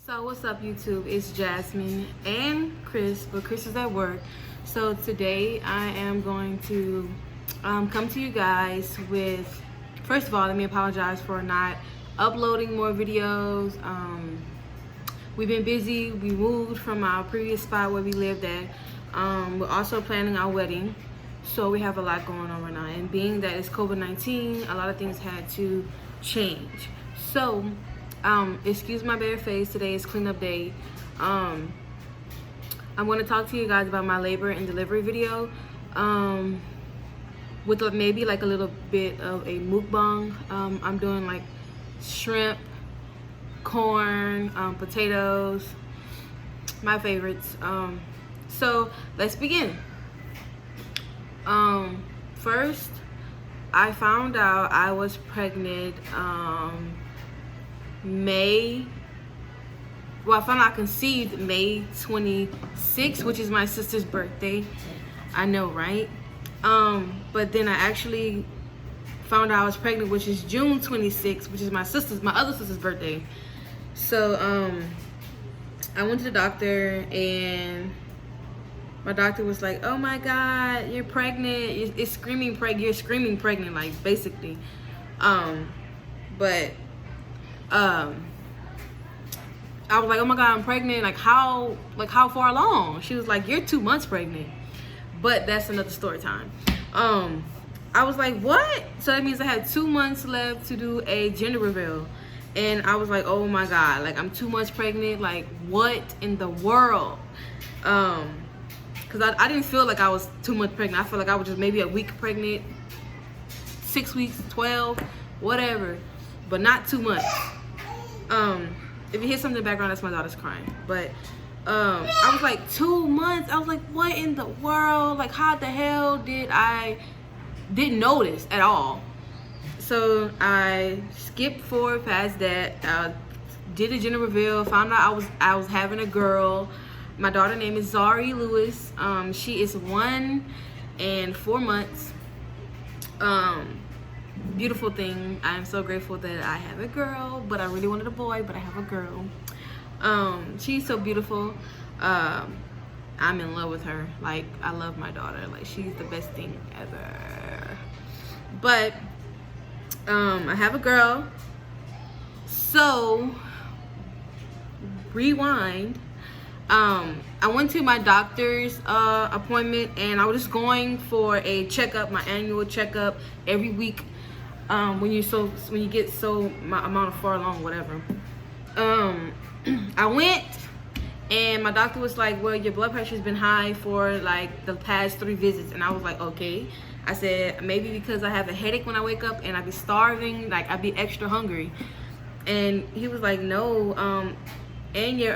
So what's up, YouTube? It's Jasmine and Chris, but Chris is at work. So today I am going to come to you guys with, first of all, let me apologize for not uploading more videos. We've been busy. We moved from our previous spot where we lived at. We're also planning our wedding, so we have a lot going on right now. And being that it's COVID-19, a lot of things had to change. So excuse my bare face. Today is cleanup day. I'm going to talk to you guys about my labor and delivery video, with maybe like a little bit of a mukbang. I'm doing like shrimp, corn, potatoes, my favorites. So let's begin. First, I found out I was pregnant I found out I conceived May 26th, which is my sister's birthday. I know, right? But then I actually found out I was pregnant, which is June 26th, which is my other sister's birthday. So I went to the doctor, and my doctor was like, "Oh my God, you're pregnant! You're screaming pregnant, like basically." I was like, "Oh my God, I'm pregnant! Like how far along?" She was like, "You're 2 months pregnant," but that's another story time. I was like, "What?" So that means I had 2 months left to do a gender reveal, and I was like, "Oh my God! Like I'm 2 months pregnant! Like what in the world?" Because I didn't feel like I was 2 months pregnant. I felt like I was just maybe a week pregnant, 6 weeks, 12, whatever, but not 2 months. If you hear something in the background, that's my daughter's crying. But I was like, 2 months. I was like, what in the world? Like, how the hell didn't notice at all? So I skipped forward past that. Did a gender reveal. Found out I was having a girl. My daughter's name is Zari Lewis. She is 1 and 4 months. Beautiful thing. I am so grateful that I have a girl, but I really wanted a boy, but I have a girl. She's so beautiful. I'm in love with her. Like, I love my daughter. Like, she's the best thing ever. But I have a girl. So rewind. I went to my doctor's appointment, and I was just going for a checkup, my annual checkup every week. When you get my amount of far along, whatever. I went, and my doctor was like, "Well, your blood pressure's been high for like the past 3 visits," and I was like, "Okay." I said, "Maybe because I have a headache when I wake up, and I be starving, like I be extra hungry." And he was like, "No, and you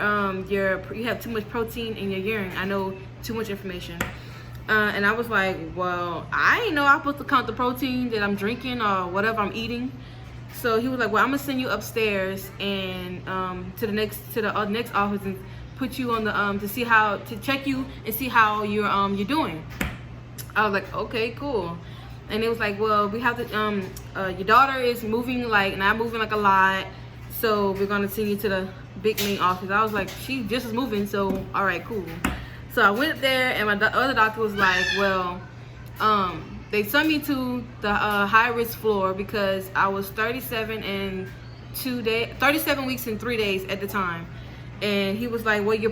have too much protein in your urine." I know too much information. And I was like, "Well, I ain't know I'm supposed to count the protein that I'm drinking or whatever I'm eating." So he was like, "Well, I'm gonna send you upstairs and to the next office and put you on the to check you and see how you're doing." I was like, "Okay, cool." And it was like, "Well, we have to your daughter is moving, like not moving like a lot, so we're gonna send you to the big main office." I was like, "She just is moving, so all right, cool." So I went there, and my other doctor was like, "Well, they sent me to the high-risk floor because I was 37 weeks and 3 days at the time." And he was like, "Well, your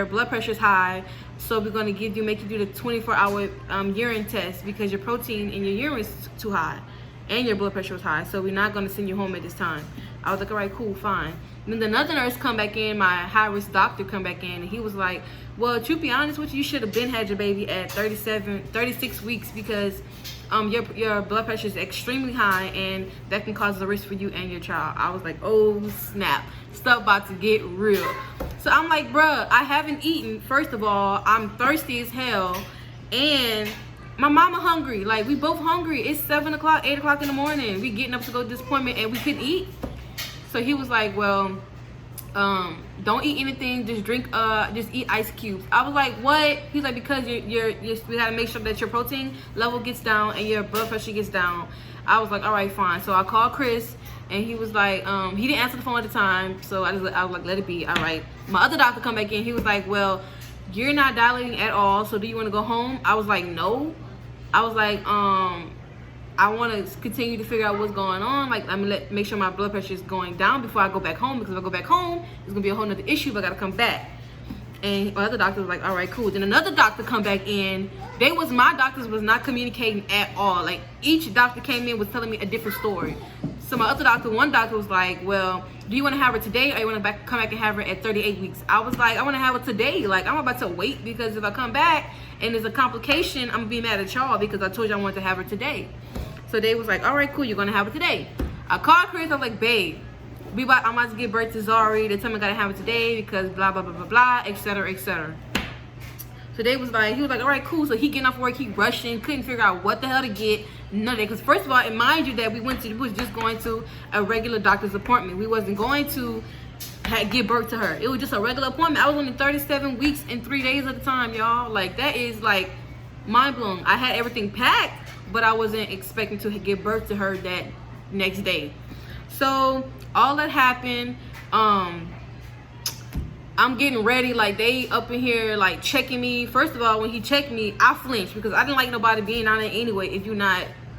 blood pressure is high, so we're going to make you do the 24-hour urine test because your protein in your urine is too high and your blood pressure was high, so we're not going to send you home at this time." I was like, "All right, cool, fine." And then another nurse come back in, my high-risk doctor come back in, and he was like, "Well, to be honest with you should have been had your baby at 36 weeks because your blood pressure is extremely high, and that can cause a risk for you and your child." I was like, "Oh snap, stuff about to get real." So I'm like, "Bruh, I haven't eaten. First of all, I'm thirsty as hell, and my mama hungry. Like, we both hungry. It's 7 o'clock, 8 o'clock in the morning. We getting up to go to this appointment, and we couldn't eat." So he was like, "Well, don't eat anything, just drink, just eat ice cubes. I was like, what? He's like, because we gotta make sure that your protein level gets down and your blood pressure gets down. I was like, all right, fine. So I called Chris, and he was like, he didn't answer the phone at the time, so I was like, let it be. All right. My other doctor come back in. He was like, well, you're not dilating at all, so do you want to go home? I was like, no. I was like, I want to continue to figure out what's going on. Like, I'm gonna make sure my blood pressure is going down before I go back home, because if I go back home, it's gonna be a whole nother issue, but I gotta come back. And my other doctor was like, all right, cool. Then another doctor come back in. My doctors was not communicating at all. Like, each doctor came in was telling me a different story. So my other doctor, one doctor was like, well, do you want to have her today, or you want to come back and have her at 38 weeks? I was like, I want to have her today. Like, I'm about to wait, because if I come back and there's a complication, I'm gonna be mad at y'all, because I told you I wanted to have her today. So they was like, all right, cool, you're gonna have it today. I called Chris, I was like, babe, I'm about to give birth to Zari. They told me I gotta have it today because blah, blah, blah, blah, blah, etc., etc. So they was like, he was like, all right, cool. So he getting off work, he rushing, couldn't figure out what the hell to get, none of that. Because first of all, and mind you that we was just going to a regular doctor's appointment. We wasn't going to give birth to her. It was just a regular appointment. I was only 37 weeks and 3 days at the time, y'all. Like, that is like mind blowing. I had everything packed, but I wasn't expecting to give birth to her that next day. So all that happened. I'm getting ready, like, they up in here like checking me. First of all, when he checked me, I flinched, because I didn't like nobody being on it anyway if you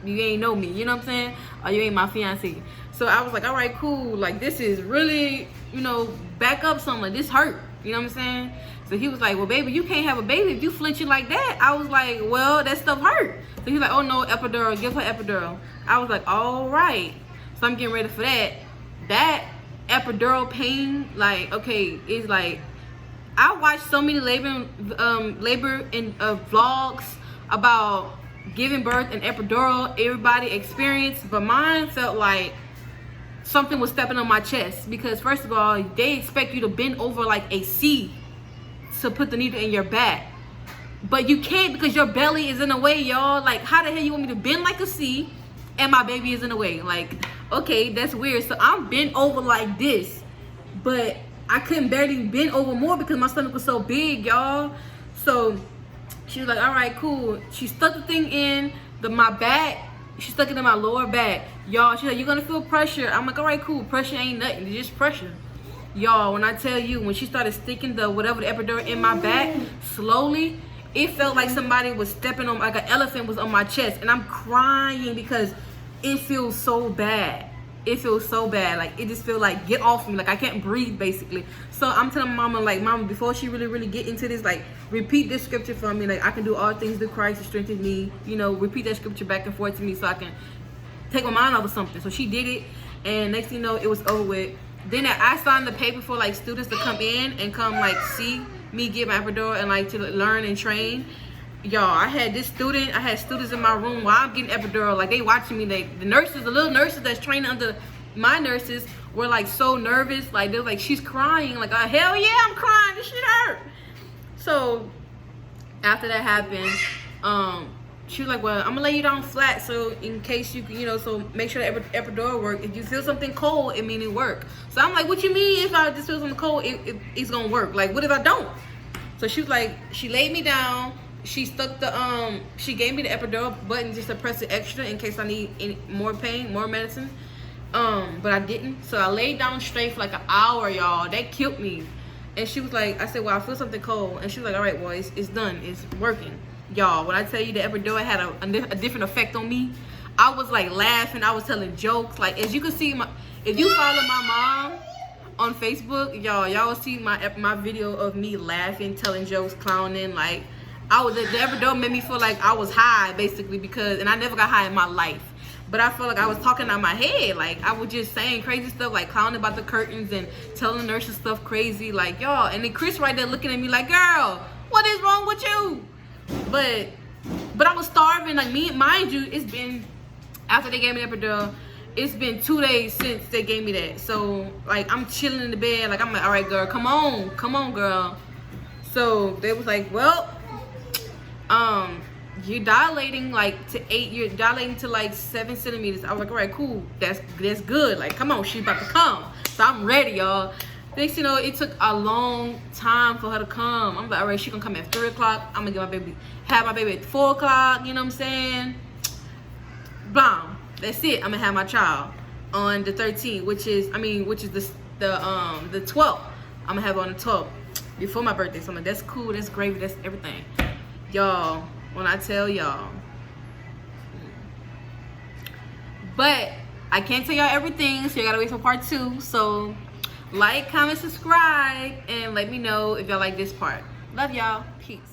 ain't know me, you know what I'm saying, or you ain't my fiance. So I was like, all right, cool, like, this is really, you know, back up something, like, this hurt, you know what I'm saying. So he was like, well, baby, you can't have a baby if you flinching like that. I was like, well, that stuff hurt. So he's like, oh no, epidural, give her epidural. I was like, all right. So I'm getting ready for that. That epidural pain, like, okay, it's like, I watched so many labor in vlogs about giving birth and epidural, everybody experienced, but mine felt like something was stepping on my chest, because first of all, they expect you to bend over like a C to put the needle in your back, but you can't, because your belly is in the way, y'all. Like, how the hell you want me to bend like a C and my baby is in the way? Like, okay, that's weird. So I'm bent over like this, but I couldn't barely bend over more because my stomach was so big, y'all. So she was like, all right, cool. She stuck the thing in my back. She stuck it in my lower back, y'all. She's like, you're gonna feel pressure. I'm like, all right, cool. Pressure ain't nothing, it's just pressure. Y'all, when I tell you, when she started sticking the epidural in my back slowly, it felt like somebody was stepping on, like an elephant was on my chest, and I'm crying because it feels so bad. It feels so bad. Like, it just feels like, get off me. Like, I can't breathe, basically. So I'm telling mama, like, mama, before she really get into this, like, repeat this scripture for me. Like, I can do all things through Christ who strengthens me. You know, repeat that scripture back and forth to me so I can take my mind off of something. So she did it, and next thing you know, it was over with. Then I signed the paper for, like, students to come in and come, like, see me give my epidural and, like, to learn and train. Y'all, I had students in my room while I'm getting epidural. Like, they watching me. Like, the little nurses that's training under my nurses were, like, so nervous. Like, they're like, she's crying. Like, hell yeah, I'm crying. This shit hurt. So after that happened, she was like, well, I'm gonna lay you down flat, so in case you know, so make sure the epidural work. If you feel something cold, it mean it work. So I'm like, what you mean if I just feel something cold, it's gonna work? Like, what if I don't? So she was like, she laid me down. She stuck the she gave me the epidural button just to press it extra in case I need any more pain, more medicine. But I didn't. So I laid down straight for like an hour, y'all. That killed me. And she was like, I said, well, I feel something cold. And she was like, all right, well, it's done. It's working. Y'all, when I tell you the epidural had a different effect on me, I was like laughing. I was telling jokes. Like, as you can see, if you follow my mom on Facebook, y'all will see my video of me laughing, telling jokes, clowning. Like, the epidural made me feel like I was high, basically, and I never got high in my life. But I felt like I was talking out my head. Like, I was just saying crazy stuff, like clowning about the curtains and telling the nurses stuff crazy. Like, y'all. And then Chris right there looking at me like, girl, what is wrong with you? But I was starving. Like, mind you, it's been, after they gave me the epidural, it's been 2 days since they gave me that. So, like, I'm chilling in the bed. Like, I'm like, all right, girl, come on, girl. So they was like, well, you're dilating like to 8, you're dilating to like 7 centimeters. I was like, all right, cool, that's good. Like, come on, she's about to come. So I'm ready, y'all. Next, you know, it took a long time for her to come. I'm like, all right, she gonna come at 3 o'clock. I'm gonna have my baby at 4 o'clock. You know what I'm saying? Bam. That's it. I'm gonna have my child on the 13th, which is the 12th. I'm gonna have it on the 12th before my birthday. So I'm like, that's cool. That's gravy. That's everything, y'all. When I tell y'all, but I can't tell y'all everything, so you gotta wait for part 2. So like, comment, subscribe, and let me know if y'all like this part. Love y'all. Peace.